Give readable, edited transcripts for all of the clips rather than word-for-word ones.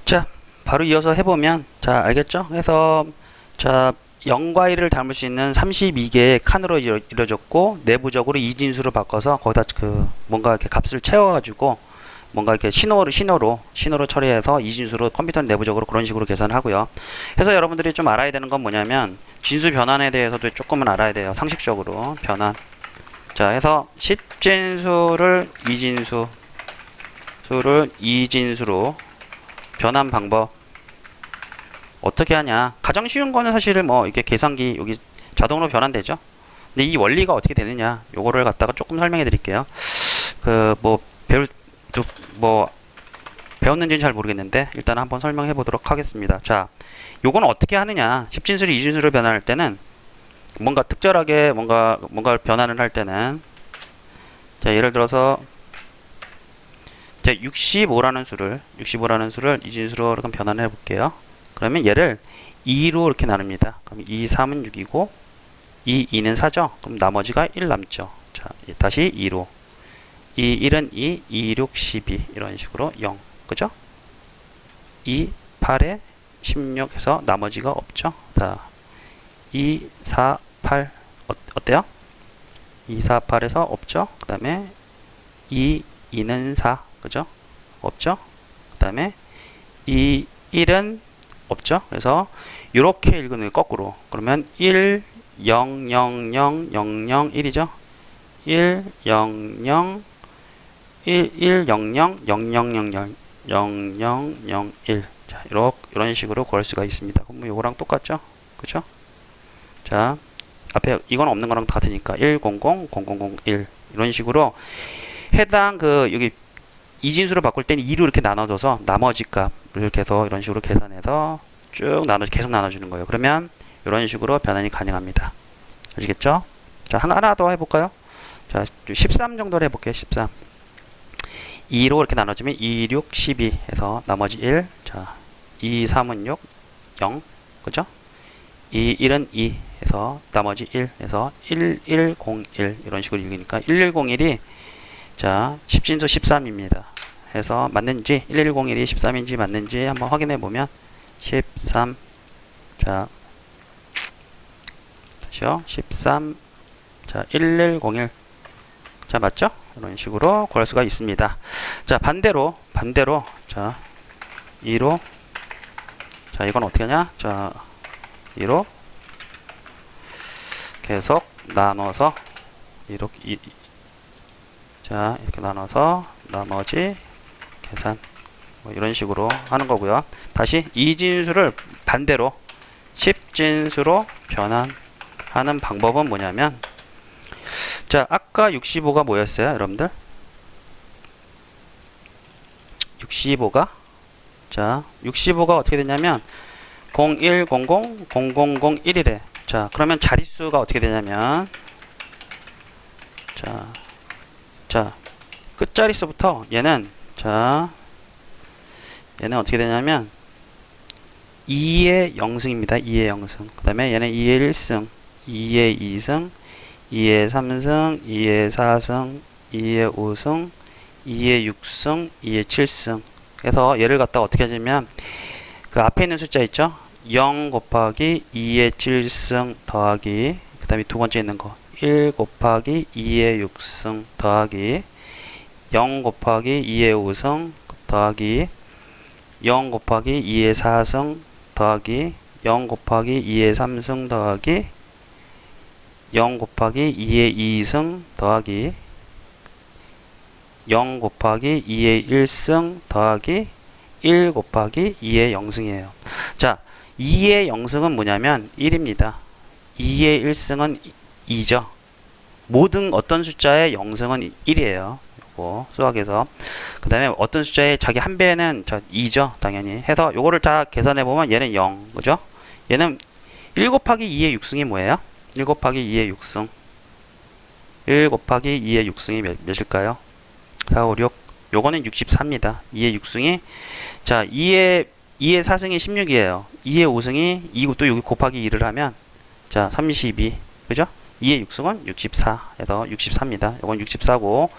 자, 바로 이어서 해보면, 자, 알겠죠? 그래서, 자, 0과 1을 담을 수 있는 32개의 칸으로 이루어졌고, 내부적으로 이진수로 바꿔서 거기다 뭔가 이렇게 값을 채워가지고, 뭔가 이렇게 신호로 처리해서 이진수로 컴퓨터 내부적으로 그런 식으로 계산을 하고요. 그래서 여러분들이 좀 알아야 되는 건 뭐냐면, 진수 변환에 대해서도 조금은 알아야 돼요. 상식적으로. 변환. 자, 해서 10진수를 이진수로 변환 방법 어떻게 하냐. 가장 쉬운 거는 사실 뭐 이게 계산기 여기 자동으로 변환되죠. 근데 이 원리가 어떻게 되느냐, 요거를 갖다가 조금 설명해 드릴게요. 배웠는지는 잘 모르겠는데 일단 한번 설명해 보도록 하겠습니다. 자, 요거는 어떻게 하느냐. 10진수를 이진수로 변환할 때는 뭔가 특별하게 뭔가를 변환을 할 때는, 자, 예를 들어서 65라는 수를 이진수로 이렇게 변환을 해 볼게요. 그러면 얘를 2로 이렇게 나눕니다. 그럼 2, 3은 6이고 2, 2는 4죠. 그럼 나머지가 1 남죠. 자, 다시 2로 2, 1은 2, 2, 6, 12 이런 식으로 0. 그죠? 2, 8에 16 해서 나머지가 없죠. 자, 2, 4, 8 어때요? 2, 4, 8에서 없죠. 그 다음에 2, 2는 4 그죠? 없죠? 그 다음에 2, 1은 없죠? 그래서 이렇게 읽는 거예요. 거꾸로. 그러면 1, 0, 0, 0, 0, 0, 1이죠? 1, 0, 0, 1, 1, 0, 0, 0, 0, 0, 0, 0, 0, 0, 1. 자, 이런 식으로 구할 수가 있습니다. 그럼 이거랑 똑같죠? 그죠? 자, 앞에 이건 없는 거랑 같으니까 1, 0, 0, 0, 0, 0, 1 이런 식으로 해당 여기 이진수로 바꿀 때는 2로 이렇게 나눠줘서 나머지 값을 이렇게 해서 이런 식으로 계산해서 계속 나눠주는 거예요. 그러면 이런 식으로 변환이 가능합니다. 아시겠죠? 자, 하나 더 해볼까요? 자, 13 정도로 해볼게요. 13. 2로 이렇게 나눠주면 2, 6, 12 해서 나머지 1. 자, 2, 3은 6, 0. 그죠? 2, 1은 2 해서 나머지 1 해서 1, 1, 0, 1 이런 식으로 읽으니까 1101이 자, 10진수 13입니다. 해서 맞는지 1101이 13인지 맞는지 한번 확인해 보면 13. 자, 다시요. 13. 자, 1101. 자, 맞죠? 이런 식으로 구할 수가 있습니다. 자, 반대로 자, 2로 자, 이건 어떻게 하냐? 자, 2로 계속 나눠서 이렇게 자, 이렇게 나눠서 나머지 계산 뭐 이런 식으로 하는 거고요. 다시 이진수를 반대로 10진수로 변환하는 방법은 뭐냐면, 자, 아까 65가 뭐였어요, 여러분들? 65가 자, 65가 어떻게 되냐면 0100 0001이래. 자, 그러면 자릿수가 어떻게 되냐면, 자, 끝자릿수부터 얘는 어떻게 되냐면 2의 0승입니다. 2의 0승. 그 다음에 얘는 2의 1승, 2의 2승, 2의 3승, 2의 4승, 2의 5승, 2의 6승, 2의 7승. 그래서 얘를 갖다 어떻게 하냐면 그 앞에 있는 숫자 있죠? 0 곱하기 2의 7승 더하기 그 다음에 두 번째 있는 거 1 곱하기 2의 6승 더하기 0 곱하기 2의 5승 더하기 0 곱하기 2의 4승 더하기 0 곱하기 2의 3승 더하기 0 곱하기 2의 2승 더하기 0 곱하기 2의 1승 더하기 1 곱하기 2의 0승이에요. 자, 2의 0승은 뭐냐면 1입니다. 2의 1승은 2죠. 모든 어떤 숫자의 0승은 1이에요. 요거 수학에서. 그 다음에 어떤 숫자의 자기 한 배는 2죠. 당연히. 해서 요거를 다 계산해보면 얘는 0. 그죠? 얘는 1 곱하기 2의 6승이 뭐예요? 1 곱하기 2의 6승. 1 곱하기 2의 6승이 몇일까요? 4, 5, 6. 요거는 64입니다. 2의 6승이. 자, 2의 4승이 16이에요. 2의 5승이 2고 또 여기 곱하기 2를 하면 자, 32. 그죠? 2의 6승은 64 해서 64입니다. 이건 64고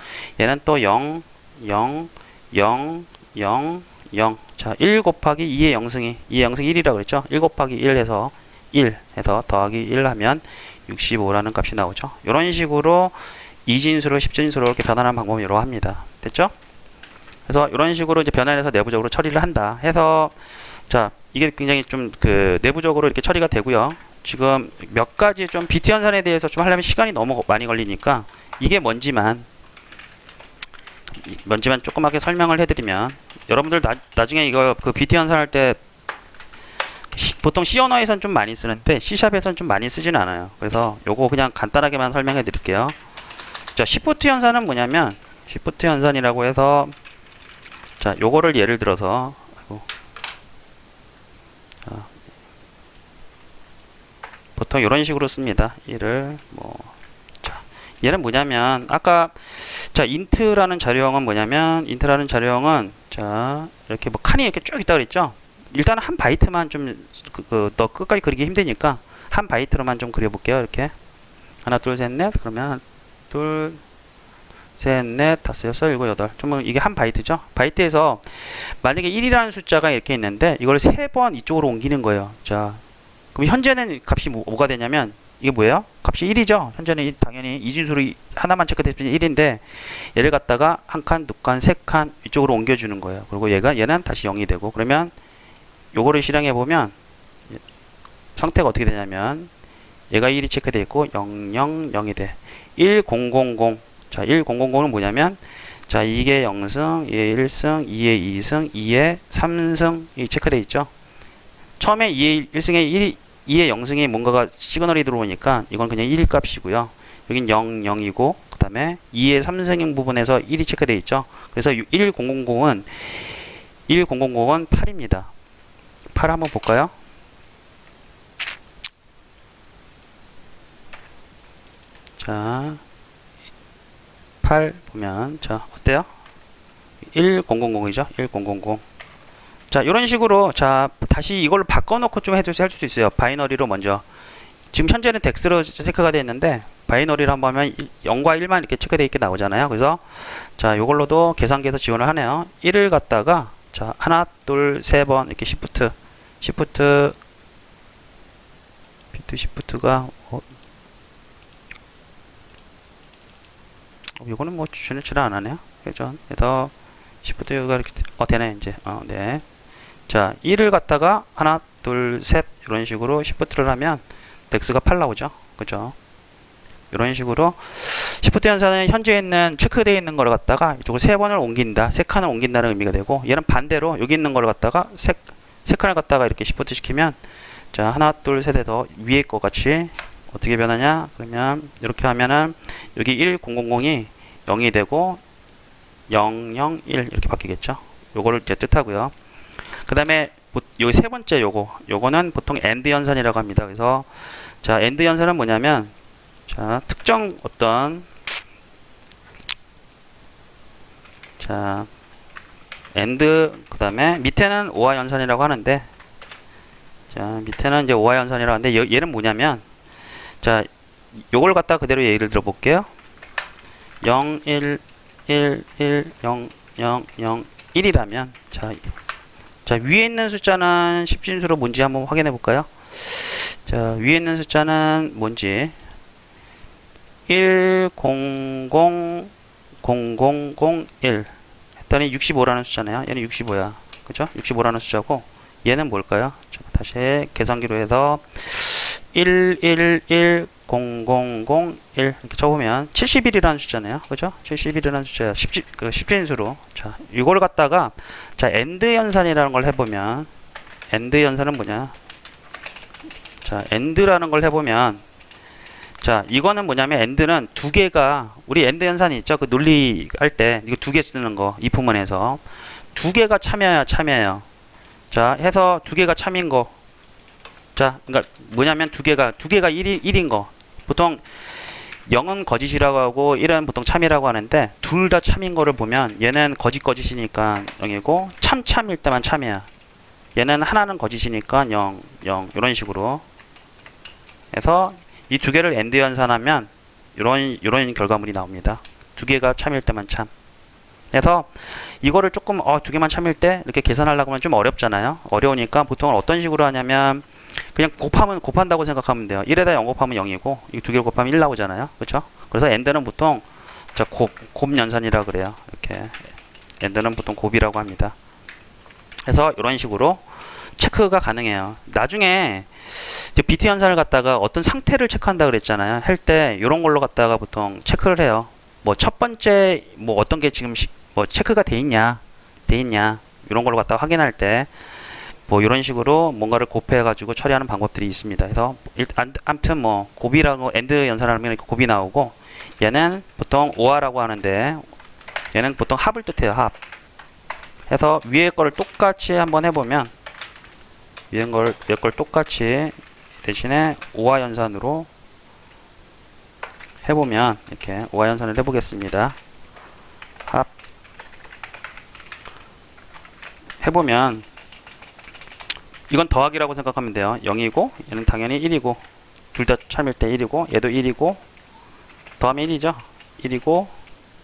얘는 또 0, 0, 0, 0, 0 자, 1 곱하기 2의 영승이 2의 영승 1이라고 그랬죠? 1 곱하기 1 해서 1 해서 더하기 1 하면 65라는 값이 나오죠. 이런 식으로 이진수로 10진수로 이렇게 변환하는 방법이 이러합니다. 됐죠? 그래서 이런 식으로 이제 변환해서 내부적으로 처리를 한다 해서, 자, 이게 굉장히 좀 그 내부적으로 이렇게 처리가 되고요. 지금 몇 가지 좀 비트 연산에 대해서 좀 하려면 시간이 너무 많이 걸리니까 이게 뭔지만 조그맣게 설명을 해드리면, 여러분들 나중에 이거 그 비트 연산할 때 보통 C 언어에선 좀 많이 쓰는데 C샵에선 좀 많이 쓰진 않아요. 그래서 요거 그냥 간단하게만 설명해 드릴게요. 자, 시프트 연산은 뭐냐면, 시프트 연산이라고 해서, 자, 요거를 예를 들어서, 자, 보통 이런 식으로 씁니다. 얘를 자, 얘는 뭐냐면 아까, 자, 인트라는 자료형은 뭐냐면, 인트라는 자료형은, 자, 이렇게 뭐 칸이 이렇게 쭉 있다 그랬죠. 일단은 한 바이트만 좀 더 끝까지 그리기 힘드니까 한 바이트로만 좀 그려볼게요. 이렇게 하나 둘 셋 넷, 그러면 둘 셋 넷 다섯 여섯 일곱 여덟, 좀 이게 한 바이트죠. 바이트에서 만약에 1이라는 숫자가 이렇게 있는데 이걸 3번 이쪽으로 옮기는 거예요. 자, 그럼 현재는 값이 뭐가 되냐면, 이게 뭐예요? 값이 1이죠. 현재는 당연히 이진수로 하나만 체크됐으면 1인데 얘를 갖다가 한 칸, 두 칸, 세 칸 이쪽으로 옮겨주는 거예요. 그리고 얘는 다시 0이 되고, 그러면 요거를 실행해 보면 상태가 어떻게 되냐면, 얘가 1이 체크되어 있고 0, 0, 0이 돼. 1, 0, 0, 0. 자, 1, 0, 0, 0은 뭐냐면, 자, 2의 0승, 2의 1승, 2의 2승, 2의 3승이 체크되어 있죠. 처음에 2의 1승에 2의 0승에 뭔가가 시그널이 들어오니까 이건 그냥 1 값이고요. 여긴 0, 0이고, 그 다음에 2의 3승인 부분에서 1이 체크되어 있죠. 그래서 1000은 8입니다. 8 한번 볼까요? 자, 8 보면, 자, 어때요? 1000이죠? 1000. 자, 이런 식으로, 자, 다시 이걸 바꿔놓고 좀 할 수도 있어요. 바이너리로 먼저. 지금 현재는 덱스로 체크가 되어 있는데, 바이너리를 한번 하면 0과 1만 이렇게 체크되어 있게 나오잖아요. 그래서, 자, 이걸로도 계산기에서 지원을 하네요. 1을 갖다가, 자, 하나, 둘, 세 번, 이렇게 시프트가, 이거는 뭐 주전치를 안 하네요. 회전. 그래서, 시프트가 이렇게, 되네, 이제. 네. 자, 1을 갖다가 하나, 둘, 셋 이런 식으로 시프트를 하면 덱스가 8 나오죠. 그죠? 이런 식으로 시프트 연산은 현재 있는 체크되어 있는 걸 갖다가 이쪽으로 3번을 옮긴다, 3칸을 옮긴다는 의미가 되고, 얘는 반대로 여기 있는 걸 갖다가 세 칸을 갖다가 이렇게 시프트 시키면, 자, 하나, 둘, 셋에 더 위에 것 같이 어떻게 변하냐? 그러면 이렇게 하면은 여기 1000이 0이 되고 001 이렇게 바뀌겠죠. 요거를 이제 뜻하고요. 그 다음에 요 세 번째 요거는 보통 AND 연산이라고 합니다. 그래서, 자, AND 연산은 뭐냐면, 자, 특정 어떤, 자, AND, 그 다음에 밑에는 OR 연산이라고 하는데, 자, 밑에는 이제 OR 연산이라고 하는데, 얘는 뭐냐면, 자, 요걸 갖다 그대로 예를 들어 볼게요. 0, 1, 1, 1, 0, 0, 0, 1이라면, 자, 위에 있는 숫자는 10진수로 뭔지 한번 확인해 볼까요? 자, 위에 있는 숫자는 뭔지, 1, 0, 0, 0, 0, 0, 1 했더니 65라는 숫자네요. 얘는 65야. 그죠? 65라는 숫자고, 얘는 뭘까요? 자, 다시 계산기로 해서 1, 1, 1, 0, 0, 0, 1 이렇게 적으면 71이라는 숫자네요. 그죠? 71이라는 숫자야. 10진수로. 자, 이걸 갖다가, 자, AND 연산이라는 걸 해보면, AND 연산은 뭐냐? 자, AND라는 걸 해보면, 자, 이거는 뭐냐면, AND는 두 개가, 우리 AND 연산이 있죠? 그 논리 할 때, 이거 두 개 쓰는 거, if문에서. 두 개가 참여예요. 자, 해서 두 개가 참인 거. 자, 그러니까 뭐냐면 두 개가 1인 거. 보통 0은 거짓이라고 하고 1은 보통 참이라고 하는데, 둘 다 참인 거를 보면 얘는 거짓이니까 0이고 참일 때만 참이야. 얘는 하나는 거짓이니까 0, 0 이런 식으로 해서 이 두 개를 AND 연산하면 이런 결과물이 나옵니다. 두 개가 참일 때만 참. 그래서 이거를 조금 두 개만 참일 때 이렇게 계산하려고 하면 좀 어렵잖아요. 어려우니까 보통 어떤 식으로 하냐면 그냥 곱한다고 생각하면 돼요. 1에다 0 곱하면 0이고 이 두 개를 곱하면 1 나오잖아요. 그렇죠? 그래서 엔드는 보통 곱 연산이라 그래요. 이렇게 엔드는 보통 곱이라고 합니다. 그래서 이런 식으로 체크가 가능해요. 나중에 비트 연산을 갖다가 어떤 상태를 체크한다 그랬잖아요. 할 때 이런 걸로 갖다가 보통 체크를 해요. 뭐 첫 번째 뭐 어떤 게 지금 뭐 체크가 돼 있냐 이런 걸로 갖다가 확인할 때 뭐 이런 식으로 뭔가를 곱해 가지고 처리하는 방법들이 있습니다. 그래서 아무튼 뭐 곱이라고 엔드 연산하면 이렇게 곱이 나오고, 얘는 보통 OR라고 하는데 얘는 보통 합을 뜻해요. 합. 해서 위에 거를 똑같이 한번 해보면 위에 걸 똑같이 대신에 OR 연산으로 해보면 이렇게 OR 연산을 해보겠습니다. 합 해보면 이건 더하기라고 생각하면 돼요. 0이고 얘는 당연히 1이고 둘 다 참일 때 1이고 얘도 1이고 더하면 1이죠. 1이고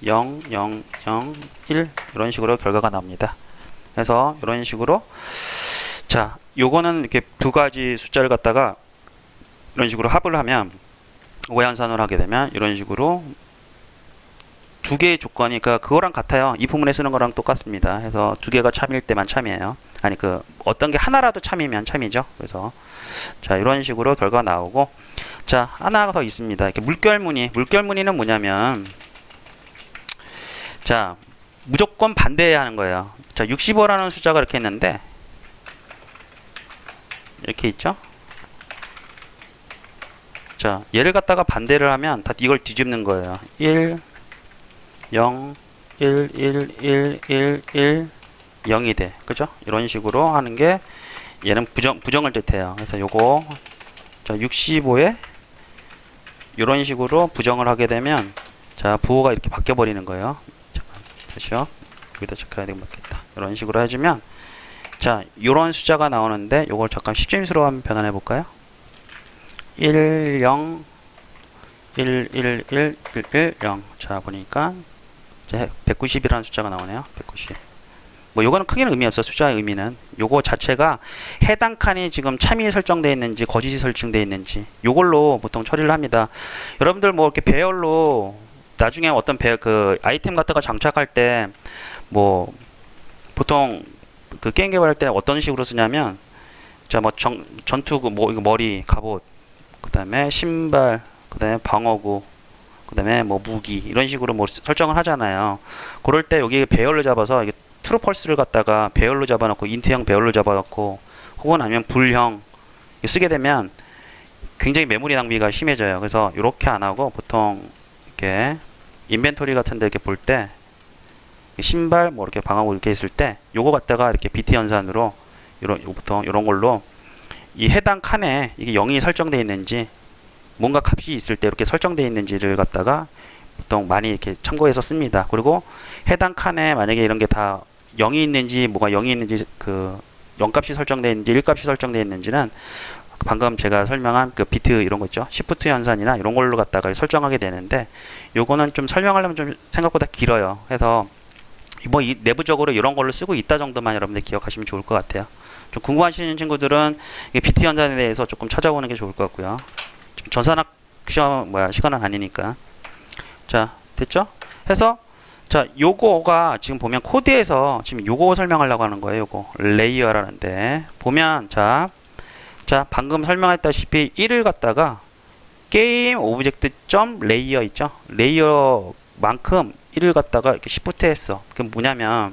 0, 0, 0, 1 이런 식으로 결과가 나옵니다. 그래서 이런 식으로 자, 요거는 이렇게 두 가지 숫자를 갖다가 이런 식으로 합을 하면 오해환산을 하게 되면 이런 식으로 두 개의 조건이 그거랑 같아요. 이 부분에 쓰는 거랑 똑같습니다. 해서 두 개가 참일 때만 참이에요. 아니 어떤 게 하나라도 참이면 참이죠. 그래서 자, 이런 식으로 결과가 나오고, 자, 하나가 더 있습니다. 이렇게 물결무늬는 뭐냐면 자, 무조건 반대해야 하는 거예요. 자, 65라는 숫자가 이렇게 있는데 이렇게 있죠. 자, 얘를 갖다가 반대를 하면 다 이걸 뒤집는 거예요. 1 0 1 1 1 1 1 0이 돼. 그죠? 이런 식으로 하는 게 얘는 부정을 뜻해요. 그래서 요거 자, 65에 이런 식으로 부정을 하게 되면 자, 부호가 이렇게 바뀌어 버리는 거예요. 잠깐 다시요. 여기다 체크해야 되면 맞겠다. 이런 식으로 해주면 자, 요런 숫자가 나오는데 요걸 잠깐 십진수로 한번 변환해 볼까요? 1 0 1 1 1 1 1 0. 자, 보니까 190이라는 숫자가 나오네요. 190. 뭐 요거는 크게는 의미 없어. 숫자의 의미는 요거 자체가 해당 칸이 지금 참이 설정되어 있는지 거짓이 설정되어 있는지 요걸로 보통 처리를 합니다. 여러분들 뭐 이렇게 배열로 나중에 어떤 아이템 같은 거 장착할 때 뭐 보통 게임 개발할 때 어떤 식으로 쓰냐면 자, 뭐 전투 뭐 이거 머리 갑옷, 그다음에 신발, 그다음에 방어구, 그다음에 뭐 무기 이런 식으로 뭐 설정을 하잖아요. 그럴 때 여기 배열로 잡아서 이게 트루 펄스를 갖다가 배열로 잡아놓고 인트형 배열로 잡아놓고 혹은 아니면 불형 쓰게 되면 굉장히 메모리 낭비가 심해져요. 그래서 이렇게 안 하고 보통 이렇게 인벤토리 같은데 이렇게 볼 때 신발 뭐 이렇게 방어구 이렇게 있을 때 요거 갖다가 이렇게 비트 연산으로 보통 이런 걸로 이 해당 칸에 이게 0이 설정되어 있는지 뭔가 값이 있을 때 이렇게 설정되어 있는지를 갖다가 보통 많이 이렇게 참고해서 씁니다. 그리고 해당 칸에 만약에 이런 게 다 0이 있는지 뭐가 0이 있는지 0값이 설정되어 있는지 1값이 설정되어 있는지는 방금 제가 설명한 비트 이런 거 있죠. 시프트 연산이나 이런 걸로 갖다가 설정하게 되는데 요거는 좀 설명하려면 좀 생각보다 길어요. 해서 뭐 내부적으로 이런 걸로 쓰고 있다 정도만 여러분들 기억하시면 좋을 것 같아요. 좀 궁금하시는 친구들은 비트 연산에 대해서 조금 찾아보는 게 좋을 것 같고요. 전산학 시간은 아니니까. 자, 됐죠? 해서 자, 요거가 지금 보면 코드에서 지금 요거 설명하려고 하는 거예요. 요거 레이어라는데 보면 자, 방금 설명했다시피 1을 갖다가 게임 오브젝트 점 레이어 있죠? 레이어만큼 1을 갖다가 이렇게 시프트 했어. 그게 뭐냐면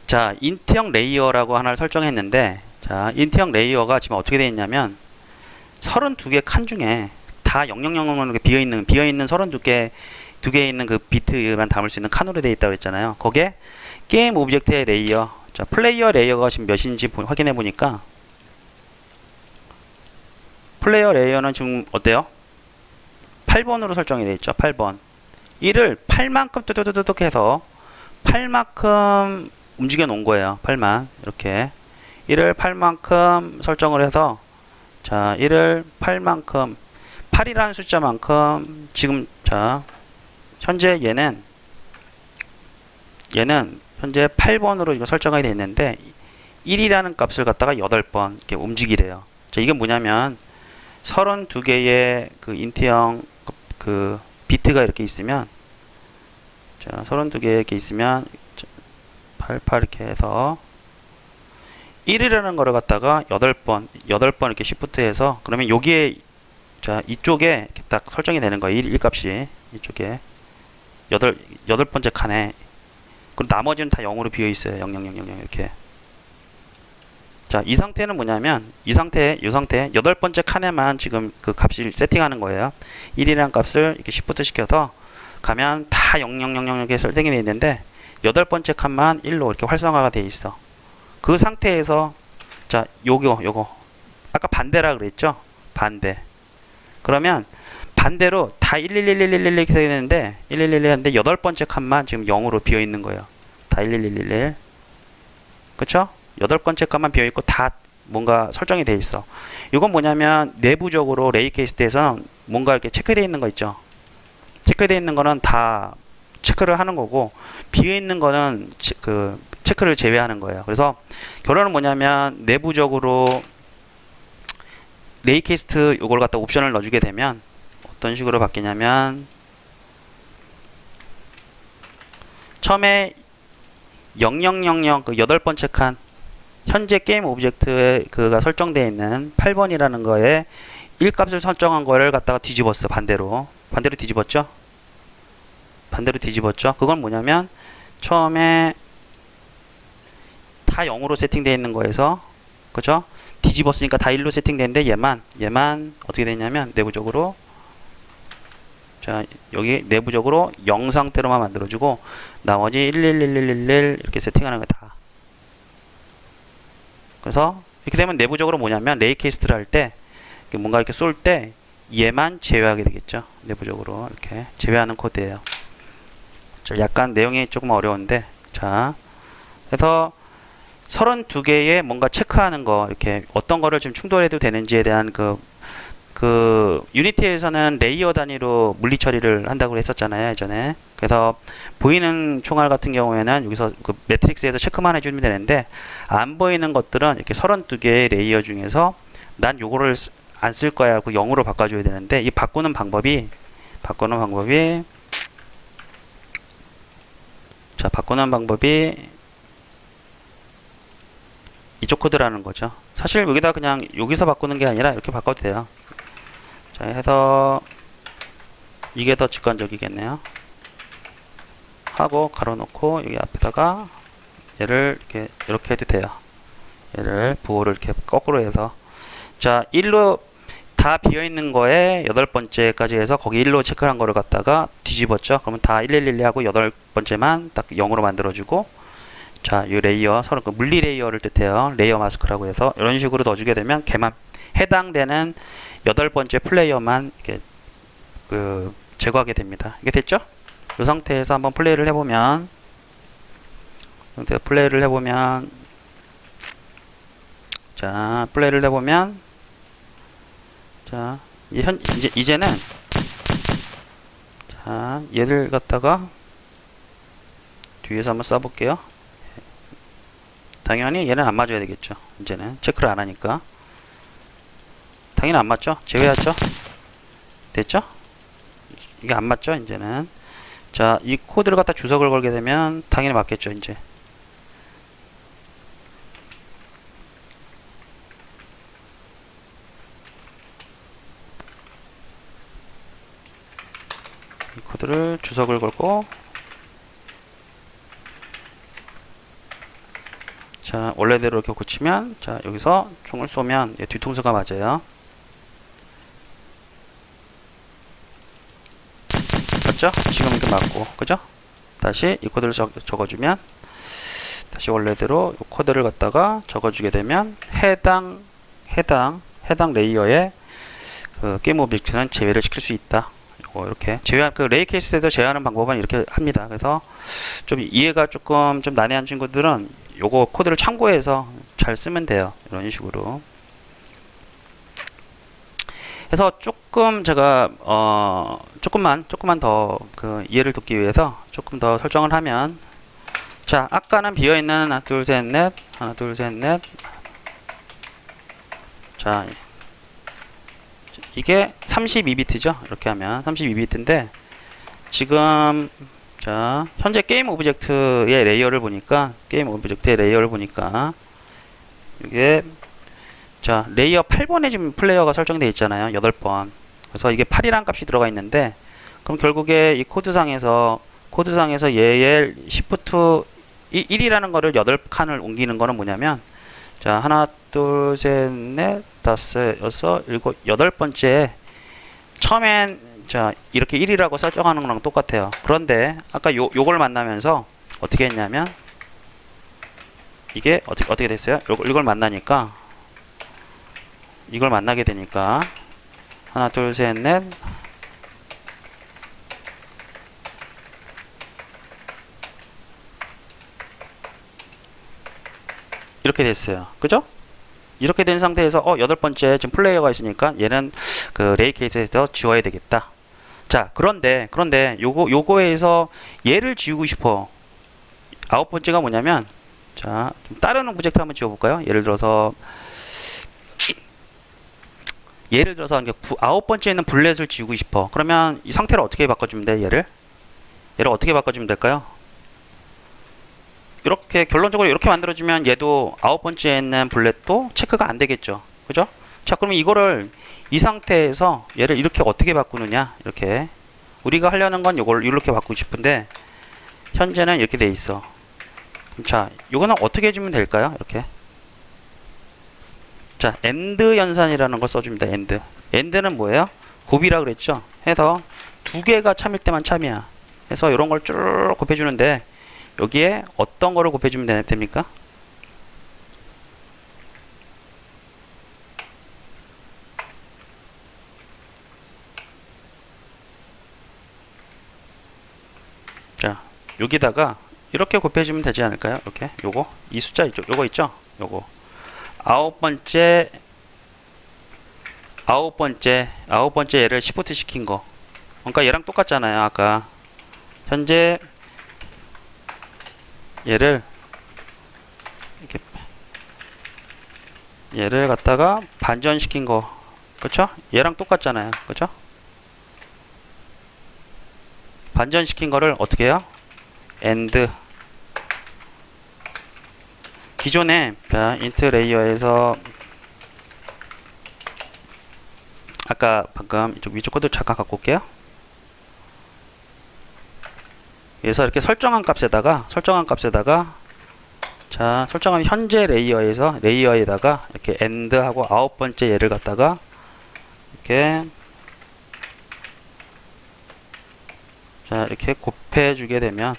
자, 인트형 레이어라고 하나를 설정했는데 자, 인트형 레이어가 지금 어떻게 되어 있냐면 32개 칸 중에 다 0000으로 이렇게 비어있는 32개 두 개에 있는 그 비트만 담을 수 있는 칸으로 되어 있다고 했잖아요. 거기에 게임 오브젝트의 레이어, 자, 플레이어 레이어가 지금 몇인지 확인해 보니까 플레이어 레이어는 지금 어때요? 8번으로 설정이 되어 있죠. 8번. 1을 8만큼 뚜뚜뚜뚜 해서 8만큼 움직여 놓은 거예요. 8만. 이렇게 1을 8만큼 설정을 해서 자, 1을 8만큼 8이라는 숫자만큼 지금 자, 현재 얘는 얘는 현재 8번으로 이거 설정이 되어 있는데 1이라는 값을 갖다가 8번 이렇게 움직이래요. 자, 이게 뭐냐면 32개의 그 인트형 그 비트가 이렇게 있으면, 자, 32개 이렇게 있으면 88 이렇게 해서 1이라는 거를 갖다가 8번 이렇게 시프트 해서, 그러면 여기에, 자, 이쪽에 이렇게 딱 설정이 되는 거예요. 1 값이 이쪽에 여덟 번째 칸에. 그리고 나머지는 다 0으로 비어 있어요. 0 0 0 0 0 이렇게. 자, 이 상태는 뭐냐면 이 상태 여덟 번째 칸에만 지금 그 값을 세팅하는 거예요. 1이라는 값을 이렇게 시프트 시켜서 가면 다 0 0 0 0 이렇게 설정이 되어 있는데 여덟 번째 칸만 1로 이렇게 활성화가 되어 있어. 그 상태에서, 자, 요거 아까 반대라 그랬죠? 반대. 그러면 반대로 다 11111 이렇게 되어 있는데 1111 하는데 여덟 번째 칸만 지금 0으로 비어 있는 거예요. 다 1111. 그쵸? 여덟 번째 칸만 비어 있고 다 뭔가 설정이 되어 있어. 이건 뭐냐면 내부적으로 레이케이스트에서는 뭔가 이렇게 체크되어 있는 거 있죠? 체크되어 있는 거는 다 체크를 하는 거고, 비어 있는 거는 그 체크를 제외하는 거예요. 그래서 결론은 뭐냐면 내부적으로 레이케이스트 이걸 갖다 옵션을 넣어주게 되면 어떤 식으로 바뀌냐면, 처음에 0000 그 여덟 번째 칸 현재 게임 오브젝트에 그가 설정되어 있는 8번이라는 거에 1값을 설정한 거를 갖다가 뒤집었어. 반대로 뒤집었죠. 그건 뭐냐면 처음에 다 0으로 세팅되어 있는 거에서, 그죠? 뒤집었으니까 다 1로 세팅되는데 얘만 어떻게 되냐면 내부적으로, 자, 여기 내부적으로 0 상태로만 만들어주고 나머지 111111 이렇게 세팅하는 거다. 그래서 이렇게 되면 내부적으로 뭐냐면 레이케이스트를 할 때 뭔가 이렇게 쏠 때 얘만 제외하게 되겠죠. 내부적으로 이렇게 제외하는 코드예요. 약간 내용이 조금 어려운데, 자, 그래서 32개의 뭔가 체크하는 거, 이렇게 어떤 거를 좀 충돌해도 되는지에 대한 그 유니티에서는 레이어 단위로 물리 처리를 한다고 했었잖아요, 예전에. 그래서 보이는 총알 같은 경우에는 여기서 그 매트릭스에서 체크만 해주면 되는데, 안 보이는 것들은 이렇게 32개의 레이어 중에서 난 요거를 안 쓸 거야 하고 0으로 바꿔줘야 되는데, 이 바꾸는 방법이 이쪽 코드라는 거죠. 사실 여기다 그냥 여기서 바꾸는 게 아니라 이렇게 바꿔도 돼요. 자, 해서 이게 더 직관적이겠네요. 하고 가로놓고 여기 앞에다가 얘를 이렇게 해도 돼요. 얘를 부호를 이렇게 거꾸로 해서, 자, 1로 다 비어있는 거에 여덟 번째까지 해서 거기 1로 체크한 거를 갖다가 뒤집었죠. 그러면 다 1111 하고 여덟 번째만 딱 0으로 만들어주고, 자, 이 레이어, 서로 그 물리 레이어를 뜻해요. 레이어 마스크라고 해서 이런 식으로 넣어주게 되면 걔만 해당되는 여덟 번째 플레이어만 이렇게 제거하게 됩니다. 이게 됐죠? 이 상태에서 한번 플레이를 해보면, 자, 자, 이제는, 자, 얘를 갖다가 뒤에서 한번 써볼게요. 당연히 얘는 안 맞아야 되겠죠. 이제는 체크를 안 하니까 당연히 안 맞죠. 제외하죠. 됐죠? 이게 안 맞죠. 이제는, 자, 이 코드를 갖다 주석을 걸게 되면 당연히 맞겠죠. 이제 이 코드를 주석을 걸고, 자, 원래대로 이렇게 고치면, 자, 여기서 총을 쏘면 뒤통수가 맞아요. 맞죠? 지금 이렇게 맞고, 그죠? 다시 이 코드를 적어주면, 다시 원래대로 이 코드를 갖다가 적어주게 되면 해당 레이어의 그 게임 오브젝트는 제외를 시킬 수 있다. 이렇게 제외한 그 레이 케이스에서 제외하는 방법은 이렇게 합니다. 그래서 좀 이해가 조금 좀 난해한 친구들은 요거 코드를 참고해서 잘 쓰면 돼요. 이런 식으로. 그래서 조금 제가 조금만 더 그 이해를 돕기 위해서 조금 더 설정을 하면, 자, 아까는 비어있는 하나, 둘, 셋, 넷, 하나, 둘, 셋, 넷. 자, 이게 32비트죠. 이렇게 하면 32비트인데 지금 자, 현재 게임 오브젝트의 레이어를 보니까 이게 자, 레이어 8번에 지금 플레이어가 설정되어 있잖아요. 8번. 그래서 이게 8이라는 값이 들어가 있는데 그럼 결국에 이 코드상에서 얘의 시프트 1이라는 거를 8칸을 옮기는 거는 뭐냐면 자, 하나, 둘, 셋, 넷, 다섯, 여섯, 일곱, 여덟 번째 처음엔 자, 이렇게 1이라고 설정하는 거랑 똑같아요. 그런데 아까 요걸 만나면서 어떻게 했냐면 이게 어떻게 됐어요? 이걸 만나니까 이걸 만나게 되니까 하나, 둘, 셋, 넷 이렇게 됐어요. 그죠? 이렇게 된 상태에서 여덟 번째 지금 플레이어가 있으니까 얘는 그 레이 케이스에서 지워야 되겠다. 자, 그런데 요거에서 얘를 지우고 싶어. 아홉 번째가 뭐냐면 자, 좀 다른 오브젝트 한번 지워 볼까요? 예를 들어서 아홉 번째에 있는 블렛을 지우고 싶어. 그러면 이 상태를 어떻게 바꿔주면 돼? 얘를 어떻게 바꿔주면 될까요? 이렇게 결론적으로 이렇게 만들어주면 얘도 아홉 번째에 있는 블렛도 체크가 안 되겠죠. 그죠? 자, 그러면 이거를 이 상태에서 얘를 이렇게 어떻게 바꾸느냐? 이렇게 우리가 하려는 건 이걸 이렇게 바꾸고 싶은데 현재는 이렇게 돼 있어. 자, 이거는 어떻게 해주면 될까요? 이렇게 자, 엔드 연산이라는 걸 써줍니다. 엔드는 뭐예요? 곱이라 그랬죠. 해서 두 개가 참일 때만 참이야. 해서 이런 걸 쭉 곱해주는데 여기에 어떤 거를 곱해주면 됩니까? 자, 여기다가 이렇게 곱해주면 되지 않을까요? 이렇게 이 숫자 있죠? 요거 있죠? 요거 아홉 번째 얘를 시프트 시킨 거. 그러니까 얘랑 똑같잖아요. 아까 현재 얘를 갖다가 반전시킨 거. 그쵸? 얘랑 똑같잖아요. 그쵸? 반전시킨 거를 어떻게 해요? AND 기존에 int 레이어에서 아까 방금 이쪽 위쪽 코드 잠깐 갖고 올게요. 그래서 이렇게 설정한 값에다가 자, 설정한 현재 레이어에다가 이렇게 AND하고 아홉 번째 얘를 갖다가 이렇게 자, 이렇게 곱해주게 되면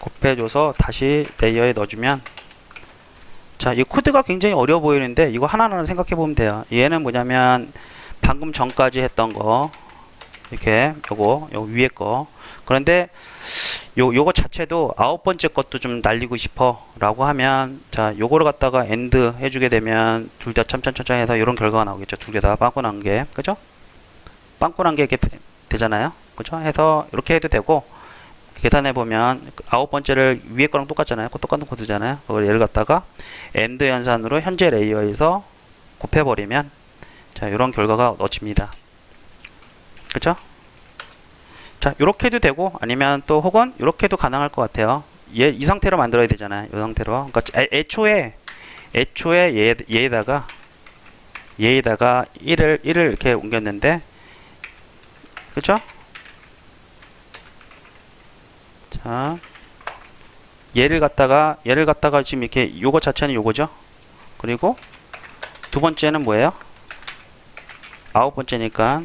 곱해줘서 다시 레이어에 넣어주면 자, 이 코드가 굉장히 어려워 보이는데 이거 하나하나 생각해 보면 돼요. 얘는 뭐냐면 방금 전까지 했던 거 이렇게 요 위에 거 그런데 요거 자체도 아홉 번째 것도 좀 날리고 싶어 라고 하면 자, 요거를 갖다가 엔드 해주게 되면 둘 다 참참참참 해서 이런 결과가 나오겠죠. 두 개 다 빵꾸 난 게 그죠? 빵꾸 난 게 이렇게 되잖아요. 그죠? 해서 이렇게 해도 되고 계산해 보면 아홉 번째를 위에 거랑 똑같잖아요. 똑같은 코드잖아요. 그걸 얘를 갖다가 엔드 연산으로 현재 레이어에서 곱해버리면 자, 이런 결과가 얻어집니다. 그쵸? 자, 요렇게 해도 되고 아니면 또 혹은 요렇게 해도 가능할 것 같아요. 이 상태로 만들어야 되잖아요. 이 상태로. 그러니까 애초에 얘에다가 1을 이렇게 옮겼는데 그쵸? 자, 얘를 갖다가 지금 이렇게 요거 자체는 요거죠. 그리고 두 번째는 뭐예요? 아홉 번째니까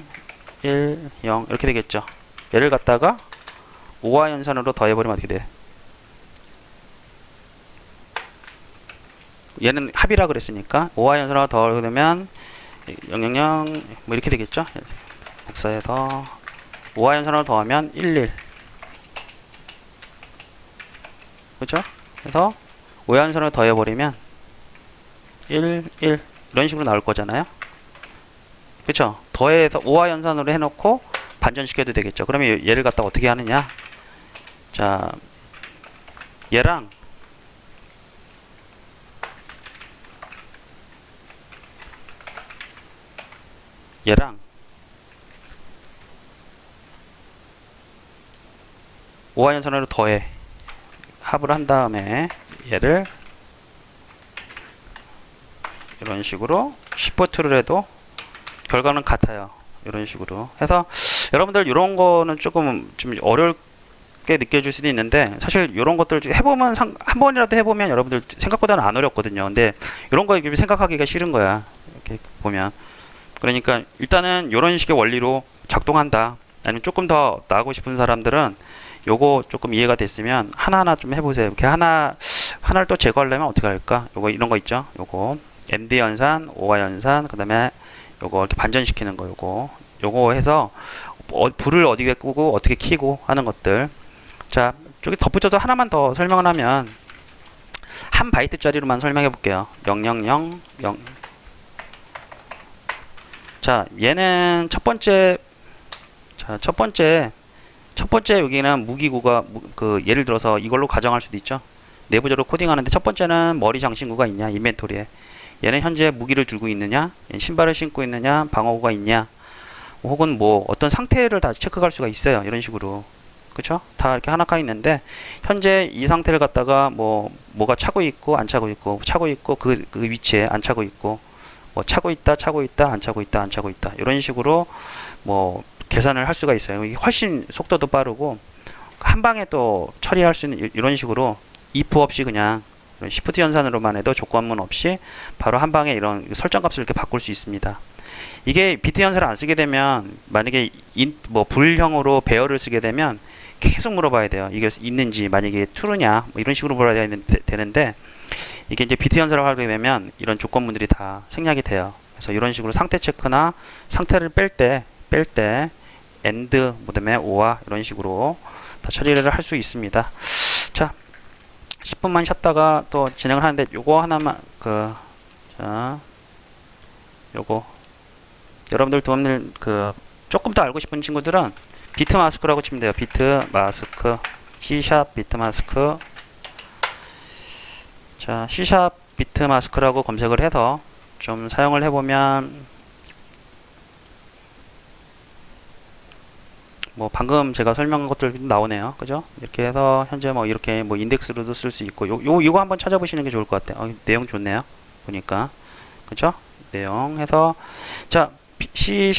1, 0 이렇게 되겠죠. 얘를 갖다가 5와 연산으로 더해버리면 어떻게 돼? 얘는 합이라 그랬으니까 5와 연산으로 더하면 0, 0, 0 뭐 이렇게 되겠죠. 복사해서 5와 연산으로 더하면 1, 1 그렇죠? 그래서 5와 연산으로 더해버리면 1, 1 이런 식으로 나올 거잖아요. 그쵸? 더해서 5와 연산으로 해놓고 반전시켜도 되겠죠. 그러면 얘를 갖다 어떻게 하느냐? 자, 얘랑 오화연선으로 더해. 합을 한 다음에 얘를 이런 식으로 시프트를 해도 결과는 같아요. 이런 식으로 해서 여러분들 이런 거는 조금 좀 어렵게 느껴질 수도 있는데, 사실 이런 것들 해보면 한 번이라도 해보면 여러분들 생각보다는 안 어렵거든요. 근데 이런 거 생각하기가 싫은 거야, 이렇게 보면. 그러니까 일단은 이런 식의 원리로 작동한다, 아니면 조금 더 나가고 싶은 사람들은 요거 조금 이해가 됐으면 하나하나 좀 해보세요. 이렇게 하나를 또 제거하려면 어떻게 할까? 요거 이런 거 있죠? 요거 MD 연산, OY 연산, 그 다음에 요거 이렇게 반전시키는 거, 요거 해서 불을 어디에 끄고 어떻게 켜고 하는 것들. 자, 저기 덧붙여서 하나만 더 설명을 하면, 한 바이트짜리로만 설명해 볼게요. 000 0. 자, 얘는 첫 번째 여기는 무기구가 예를 들어서 이걸로 가정할 수도 있죠. 내부적으로 코딩하는데 첫 번째는 머리 장신구가 있냐, 인벤토리에. 얘는 현재 무기를 들고 있느냐, 신발을 신고 있느냐, 방어구가 있냐, 혹은 뭐 어떤 상태를 다 체크할 수가 있어요. 이런 식으로. 그쵸? 다 이렇게 하나가 있는데, 현재 이 상태를 갖다가 뭐가 차고 있고 안 차고 있고, 차고 있고 그 위치에 안 차고 있고, 뭐 차고 있다 안 차고 있다 이런 식으로 뭐 계산을 할 수가 있어요. 이게 훨씬 속도도 빠르고 한 방에 또 처리할 수 있는 이런 식으로 if 없이 그냥 시프트 연산으로만 해도 조건문 없이 바로 한 방에 이런 설정 값을 이렇게 바꿀 수 있습니다. 이게 비트 연산을 안 쓰게 되면, 만약에 불형으로 배열을 쓰게 되면 계속 물어봐야 돼요. 이게 있는지, 만약에 true냐 뭐 이런 식으로 물어야 되는데, 이게 이제 비트 연산을 하게 되면 이런 조건문들이 다 생략이 돼요. 그래서 이런 식으로 상태 체크나 상태를 뺄 때 AND, 그다음에 OR 이런 식으로 다 처리를 할 수 있습니다. 자, 10분만 쉬었다가 또 진행을 하는데, 요거 하나만 요거 여러분들 도움을 조금 더 알고 싶은 친구들은 비트 마스크라고 치면 돼요. 비트 마스크, C# 비트 마스크. 자, C# 비트 마스크라고 검색을 해서 좀 사용을 해보면, 뭐 방금 제가 설명한 것들 나오네요. 그죠? 이렇게 해서 현재 뭐 이렇게 뭐 인덱스로도 쓸 수 있고, 요거 한번 찾아보시는 게 좋을 것 같아요. 내용 좋네요. 보니까. 그죠? 내용 해서, 자, C#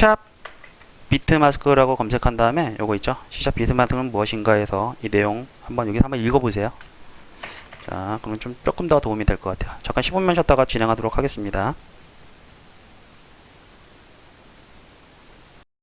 비트 마스크라고 검색한 다음에 요거 있죠? C# 비트 마스크는 무엇인가 해서 이 내용 여기 한번 읽어보세요. 자, 그러면 조금 더 도움이 될 것 같아요. 잠깐 15분 쉬었다가 진행하도록 하겠습니다.